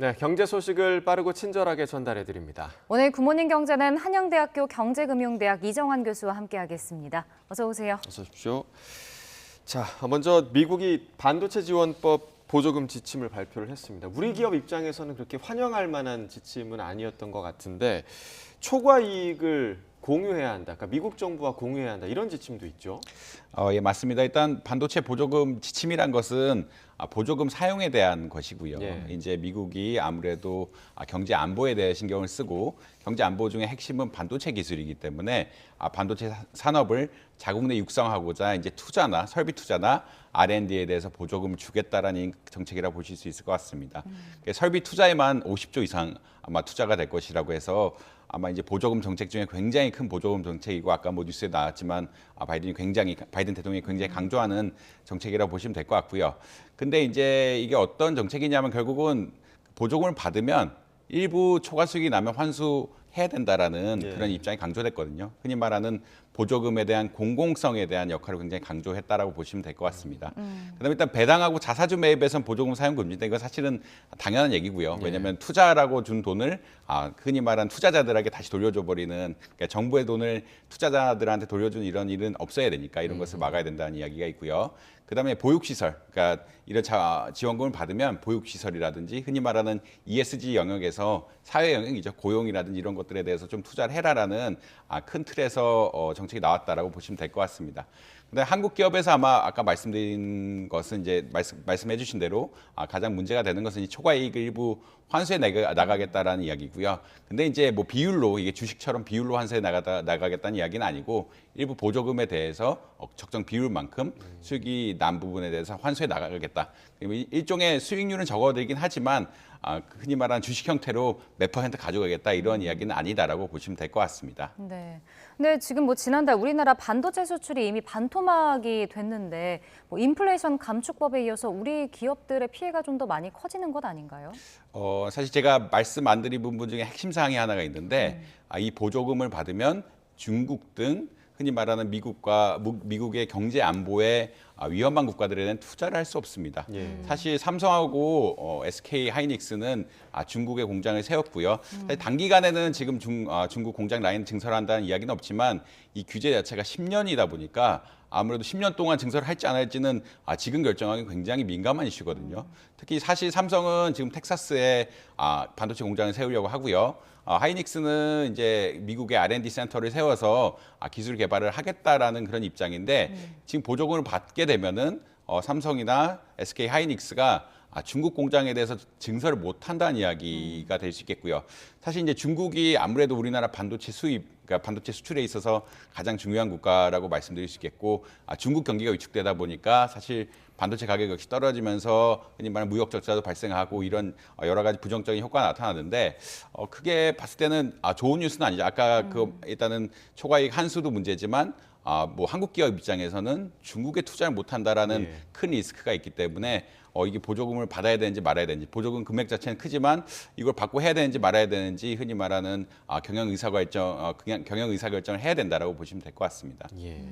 네, 경제 소식을 빠르고 친절하게 전달해 드립니다. 오늘 굿모닝 경제는 한영대학교 경제금융대학 이정환 교수와 함께하겠습니다. 어서 오세요. 어서 오십시오. 자, 먼저 미국이 반도체 지원법 보조금 지침을 발표를 했습니다. 우리 기업 입장에서는 그렇게 환영할 만한 지침은 아니었던 것 같은데 초과 이익을 공유해야 한다. 그러니까 미국 정부와 공유해야 한다. 이런 지침도 있죠. 예, 맞습니다. 일단 반도체 보조금 지침이란 것은 보조금 사용에 대한 것이고요. 예. 이제 미국이 아무래도 경제 안보에 대해 신경을 쓰고 경제 안보 중에 핵심은 반도체 기술이기 때문에 반도체 산업을 자국 내 육성하고자 이제 투자나 설비 투자나 R&D에 대해서 보조금을 주겠다라는 정책이라고 보실 수 있을 것 같습니다. 설비 투자에만 50조 이상 아마 투자가 될 것이라고 해서 아마 이제 보조금 정책 중에 굉장히 큰 보조금 정책이고 아까 뭐 뉴스에 나왔지만 바이든 대통령이 굉장히 강조하는 정책이라고 보시면 될 것 같고요. 근데 이제 이게 어떤 정책이냐면 결국은 보조금을 받으면 일부 초과 수익이 나면 환수해야 된다라는 그런 입장이 강조됐거든요. 흔히 말하는 보조금에 대한 공공성에 대한 역할을 굉장히 강조했다라고 보시면 될 것 같습니다. 그다음에 일단 배당하고 자사주 매입에선 보조금 사용 금지인데 이건 사실은 당연한 얘기고요. 왜냐하면 투자라고 준 돈을 흔히 말하는 투자자들에게 다시 돌려줘 버리는 그러니까 정부의 돈을 투자자들한테 돌려주는 이런 일은 없어야 되니까 이런 것을 막아야 된다는 이야기가 있고요. 그다음에 보육시설, 그러니까 이런 지원금을 받으면 보육시설이라든지 흔히 말하는 ESG 영역에서 사회 영역이죠. 고용이라든지 이런 것들에 대해서 좀 투자를 해라라는 큰 틀에서 정책이 나왔다라고 보시면 될 것 같습니다. 근데 한국 기업에서 아까 말씀드린 것은 이제 말씀해 주신 대로 가장 문제가 되는 것은 이 초과 이익을 일부 환수해 나가겠다라는 이야기고요. 근데 이제 뭐 비율로 이게 주식처럼 비율로 환수해 나가겠다는 이야기는 아니고 일부 보조금에 대해서 적정 비율만큼 수익이 난 부분에 대해서 환수해 나가겠다. 일종의 수익률은 적어들긴 하지만 흔히 말하는 주식 형태로 몇 퍼센트 가져가겠다 이런 이야기는 아니다라고 보시면 될 것 같습니다. 네. 근데 지금 뭐 지난달 우리나라 반도체 수출이 이미 반토막이 됐는데 뭐 인플레이션 감축법에 이어서 우리 기업들의 피해가 좀 더 많이 커지는 것 아닌가요? 사실 제가 말씀 안 드린 부분 중에 핵심 사항이 하나가 있는데 이 보조금을 받으면 중국 등 흔히 말하는 미국의 경제 안보에 위험한 국가들에는 투자를 할 수 없습니다. 사실 삼성하고 SK 하이닉스는 중국에 공장을 세웠고요. 사실 단기간에는 지금 중국 공장 라인 증설한다는 이야기는 없지만 이 규제 자체가 10년이다 보니까 아무래도 10년 동안 증설을 할지 안 할지는 지금 결정하기 굉장히 민감한 이슈거든요. 특히 사실 삼성은 지금 텍사스에 반도체 공장을 세우려고 하고요. 하이닉스는 이제 미국의 R&D 센터를 세워서 기술 개발을 하겠다라는 그런 입장인데 지금 보조금을 받게 되면은 삼성이나 SK 하이닉스가 중국 공장에 대해서 증설을 못 한다는 이야기가 될 수 있겠고요. 사실 이제 중국이 아무래도 우리나라 반도체 그러니까 반도체 수출에 있어서 가장 중요한 국가라고 말씀드릴 수 있겠고, 중국 경기가 위축되다 보니까 사실 반도체 가격 역시 떨어지면서 흔히 말하는 무역 적자도 발생하고 이런 여러 가지 부정적인 효과가 나타나는데 크게 봤을 때는 좋은 뉴스는 아니죠. 아까 일단은 초과이익 한수도 문제지만 뭐 한국 기업 입장에서는 중국에 투자를 못한다라는 큰 리스크가 있기 때문에 이게 보조금을 받아야 되는지 말아야 되는지, 보조금 금액 자체는 크지만 이걸 받고 해야 되는지 말아야 되는지 흔히 말하는 경영 의사결정을 해야 된다라고 보시면 될 것 같습니다. 예.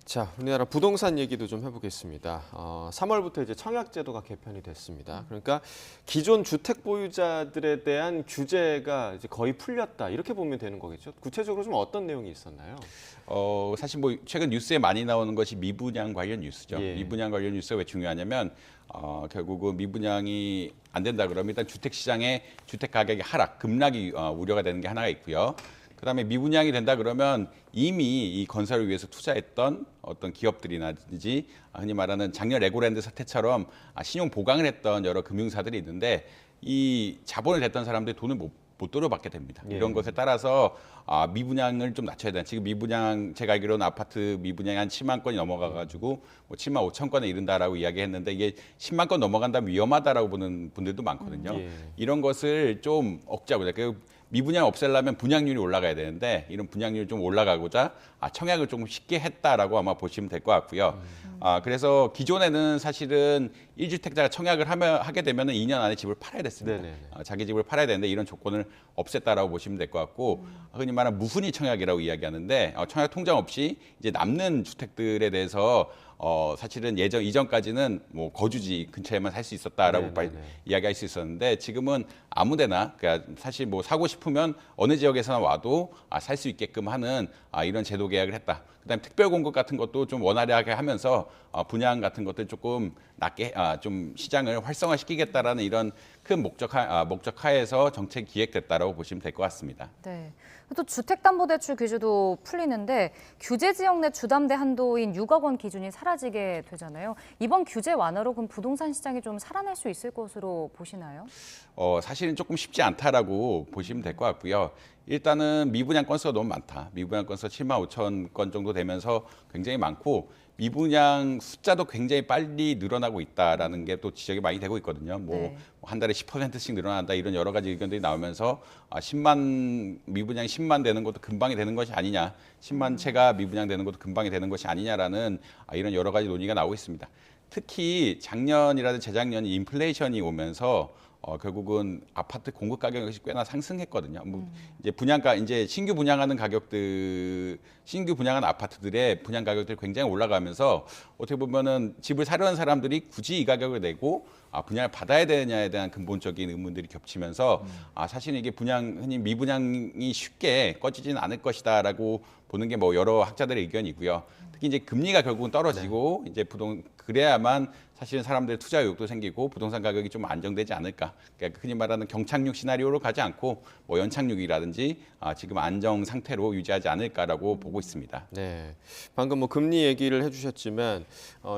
자, 우리나라 부동산 얘기도 좀 해보겠습니다. 3월부터 이제 청약제도가 개편이 됐습니다. 그러니까 기존 주택 보유자들에 대한 규제가 이제 거의 풀렸다 이렇게 보면 되는 거겠죠. 구체적으로 좀 어떤 내용이 있었나요? 사실 뭐 최근 뉴스에 많이 나오는 것이 미분양 관련 뉴스죠. 미분양 관련 뉴스가 왜 중요하냐면 결국은 미분양이 안 된다 그러면 일단 주택 시장의 주택 가격의 하락, 급락이 우려가 되는 게 하나가 있고요. 그다음에 미분양이 된다 그러면 이미 이 건설을 위해서 투자했던 어떤 기업들이라든지 흔히 말하는 작년 레고랜드 사태처럼 신용 보강을 했던 여러 금융사들이 있는데 이 자본을 댔던 사람들이 돈을 못 돌려받게 됩니다. 이런 것에 따라서 미분양을 좀 낮춰야 돼요. 지금 미분양 제가 알기로는 아파트 미분양이 한 7만 건이 넘어가가지고 뭐 7만 5천 건에 이른다라고 이야기했는데 이게 10만 건 넘어간다면 위험하다라고 보는 분들도 많거든요. 이런 것을 좀 억제하고자 미분양 없애려면 분양률이 올라가야 되는데 이런 분양률이 좀 올라가고자 청약을 조금 쉽게 했다라고 아마 보시면 될 것 같고요. 그래서 기존에는 사실은 1주택자가 청약을 하게 되면 2년 안에 집을 팔아야 됐습니다. 네네네. 자기 집을 팔아야 되는데 이런 조건을 없앴다라고 보시면 될 것 같고 흔히 말하는 무분위 청약이라고 이야기하는데 청약 통장 없이 이제 남는 주택들에 대해서 사실은 이전까지는 뭐 거주지 근처에만 살 수 있었다라고 이야기할 수 있었는데 지금은 아무데나 그러니까 사실 뭐 사고 싶으면 어느 지역에서나 와도 살 수 있게끔 하는 이런 제도 계약을 했다. 그다음에 특별 공급 같은 것도 좀 원활하게 하면서 분양 같은 것들 조금 낮게 좀 시장을 활성화시키겠다라는 이런 큰 목적하에서 정책이 기획됐다라고 보시면 될 것 같습니다. 네. 또 주택담보대출 규제도 풀리는데 규제 지역 내 주담대 한도인 6억 원 기준이 사라지게 되잖아요. 이번 규제 완화로 그럼 부동산 시장이 좀 살아날 수 있을 것으로 보시나요? 사실은 조금 쉽지 않다라고 보시면 될 것 같고요. 일단은 미분양 건수가 너무 많다. 미분양 건수가 7만 5천 건 정도 되면서 굉장히 많고 미분양 숫자도 굉장히 빨리 늘어나고 있다라는 게 또 지적이 많이 되고 있거든요. 네. 한 달에 10%씩 늘어난다 이런 여러 가지 의견들이 나오면서 미분양이 10만 되는 것도 금방이 되는 것이 아니냐, 10만 채가 미분양 되는 것도 금방이 되는 것이 아니냐라는 이런 여러 가지 논의가 나오고 있습니다. 특히 작년이라든지 재작년 인플레이션이 오면서 결국은 아파트 공급 가격이 꽤나 상승했거든요. 이제 이제 신규 분양하는 아파트들의 분양 가격들이 굉장히 올라가면서 어떻게 보면은 집을 사려는 사람들이 굳이 이 가격을 내고 분양을 받아야 되느냐에 대한 근본적인 의문들이 겹치면서 사실 이게 흔히 미분양이 쉽게 꺼지지는 않을 것이다라고 보는 게 뭐 여러 학자들의 의견이고요. 특히 이제 금리가 결국은 떨어지고 이제 그래야만 사실은 사람들의 투자 의욕도 생기고 부동산 가격이 좀 안정되지 않을까. 그러니까 흔히 말하는 경착륙 시나리오로 가지 않고 뭐 연착륙이라든지 지금 안정 상태로 유지하지 않을까라고 보고 있습니다. 네, 방금 뭐 금리 얘기를 해주셨지만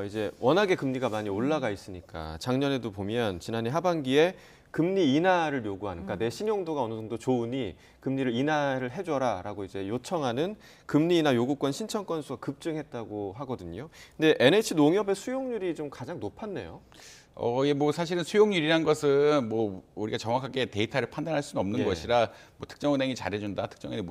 이제 워낙에 금리가 많이 올라가 있으니까 작년에도 보면 지난해 하반기에 금리 인하를 요구하는, 그러니까 내 신용도가 어느 정도 좋으니 금리를 인하를 해줘라라고 이제 요청하는 금리 인하 요구권 신청 건수가 급증했다고 하거든요. 근데 NH 농협의 수용률이 좀 가장 높았네요. 뭐 사실은 수용률이란 것은 뭐 우리가 정확하게 데이터를 판단할 수는 없는 것이라 뭐 특정은행이 잘해준다, 특정은행이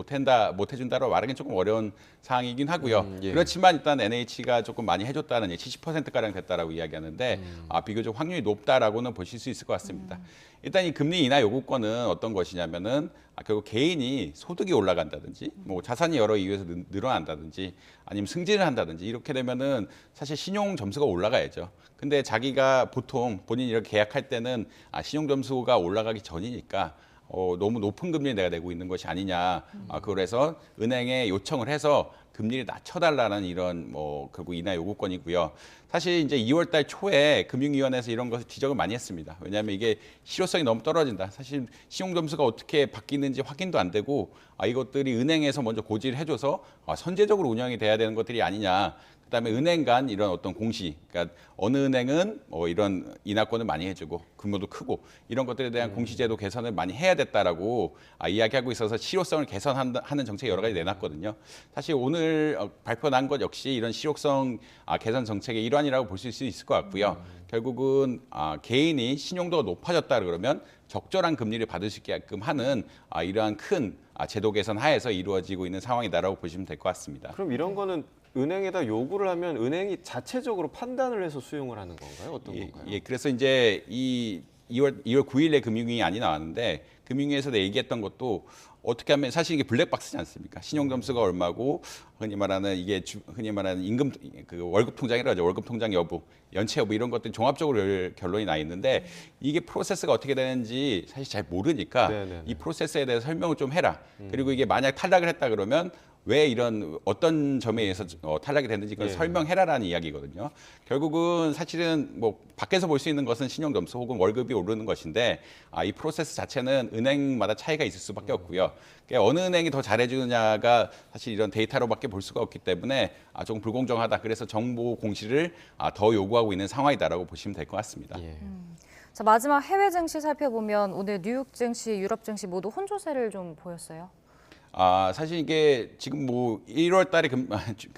못해준다라고 말하기는 조금 어려운 상황이긴 하고요. 그렇지만 일단 NH가 조금 많이 해줬다는 70%가량 됐다라고 이야기하는데 비교적 확률이 높다라고는 보실 수 있을 것 같습니다. 일단 이 금리 인하 요구권은 어떤 것이냐면은 결국 개인이 소득이 올라간다든지 뭐 자산이 여러 이유에서 늘어난다든지 아니면 승진을 한다든지 이렇게 되면은 사실 신용 점수가 올라가야죠. 근데 자기가 보통 본인이 이렇게 계약할 때는 신용 점수가 올라가기 전이니까 너무 높은 금리를 내가 내고 있는 것이 아니냐. 그래서 은행에 요청을 해서 금리를 낮춰달라는 이런 결국 인하 요구권이고요. 사실 이제 2월달 초에 금융위원회에서 이런 것을 지적을 많이 했습니다. 왜냐하면 이게 실효성이 너무 떨어진다. 사실 신용 점수가 어떻게 바뀌는지 확인도 안 되고 이것들이 은행에서 먼저 고지를 해줘서 선제적으로 운영이 돼야 되는 것들이 아니냐. 그다음에 은행 간 이런 어떤 공시, 그러니까 어느 은행은 이런 인하권을 많이 해주고 규모도 크고 이런 것들에 대한 공시제도 개선을 많이 해야 됐다라고 이야기하고 있어서 실효성을 개선하는 정책 여러 가지 내놨거든요. 사실 오늘 발표난 것 역시 이런 실효성 개선 정책의 일환이라고 볼 수 있을 것 같고요. 결국은 개인이 신용도가 높아졌다 그러면 적절한 금리를 받을 수 있게끔 하는 이러한 큰 제도 개선 하에서 이루어지고 있는 상황이다라고 보시면 될 것 같습니다. 그럼 이런 거는 은행에다 요구를 하면 은행이 자체적으로 판단을 해서 수용을 하는 건가요? 어떤 건가요? 그래서 이제 이 2월 9일에 금융위안이 나왔는데 금융위에서 얘기했던 것도 어떻게 하면 사실 이게 블랙박스지 않습니까? 신용 점수가 얼마고 흔히 말하는 임금 월급 통장이라고 하죠. 월급 통장 여부, 연체 여부 이런 것들이 종합적으로 결론이 나 있는데 이게 프로세스가 어떻게 되는지 사실 잘 모르니까 이 프로세스에 대해서 설명을 좀 해라. 그리고 이게 만약 탈락을 했다 그러면 왜 어떤 점에 의해서 탈락이 됐는지 그걸 설명해라라는 이야기거든요. 결국은 사실은 뭐 밖에서 볼 수 있는 것은 신용 점수 혹은 월급이 오르는 것인데 이 프로세스 자체는 은행마다 차이가 있을 수밖에 없고요. 그러니까 어느 은행이 더 잘해주느냐가 사실 이런 데이터로밖에 볼 수가 없기 때문에 조금 불공정하다. 그래서 정보 공시를 더 요구하고 있는 상황이다라고 보시면 될 것 같습니다. 자, 마지막 해외 증시 살펴보면 오늘 뉴욕 증시, 유럽 증시 모두 혼조세를 좀 보였어요. 사실 이게 지금 뭐 1월 달에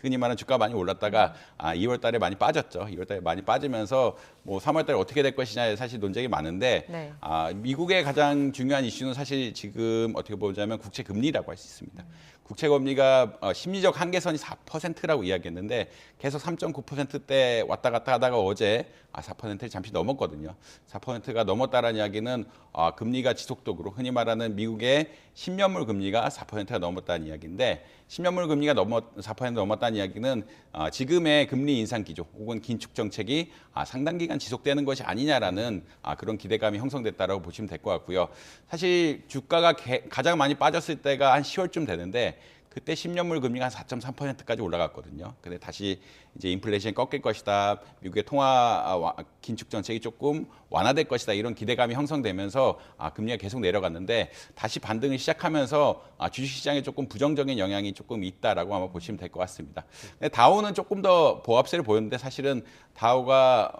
흔히 말하는 주가 많이 올랐다가 2월 달에 많이 빠졌죠. 2월 달에 많이 빠지면서 뭐 3월 달에 어떻게 될 것이냐에 사실 논쟁이 많은데 미국의 가장 중요한 이슈는 사실 지금 어떻게 보자면 국채 금리라고 할 수 있습니다. 국채 금리가 심리적 한계선이 4%라고 이야기했는데 계속 3.9%대 왔다 갔다 하다가 어제 4%를 잠시 넘었거든요. 4%가 넘었다는 이야기는 금리가 지속적으로 흔히 말하는 미국의 10년물 금리가 4%가 넘었다는 이야기인데 10년물 금리가 4% 넘었다는 이야기는 지금의 금리 인상 기조 혹은 긴축 정책이 상당 기간 지속되는 것이 아니냐라는 그런 기대감이 형성됐다라고 보시면 될 것 같고요. 사실 주가가 가장 많이 빠졌을 때가 한 10월쯤 되는데 그때 10년물 금리가 한 4.3%까지 올라갔거든요. 근데 다시 이제 인플레이션이 꺾일 것이다. 미국의 통화 긴축 정책이 조금 완화될 것이다. 이런 기대감이 형성되면서 금리가 계속 내려갔는데 다시 반등을 시작하면서 주식시장에 조금 부정적인 영향이 조금 있다라고 아마 보시면 될 것 같습니다. 근데 다우는 조금 더 보합세를 보였는데 사실은 다우가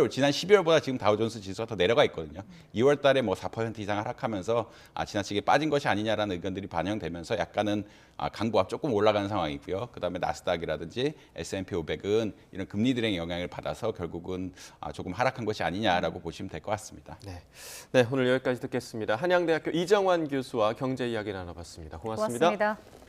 지난 12월보다 지금 다우존스 지수가 더 내려가 있거든요. 2월 달에 뭐 4% 이상 하락하면서 지나치게 빠진 것이 아니냐라는 의견들이 반영되면서 약간은 강보합 조금 올라가는 상황이고요. 그다음에 나스닥이라든지 S&P 500은 이런 금리 들행 영향을 받아서 결국은 조금 하락한 것이 아니냐라고 보시면 될 것 같습니다. 네, 오늘 여기까지 듣겠습니다. 한양대학교 이정환 교수와 경제 이야기 나눠봤습니다. 고맙습니다. 고맙습니다.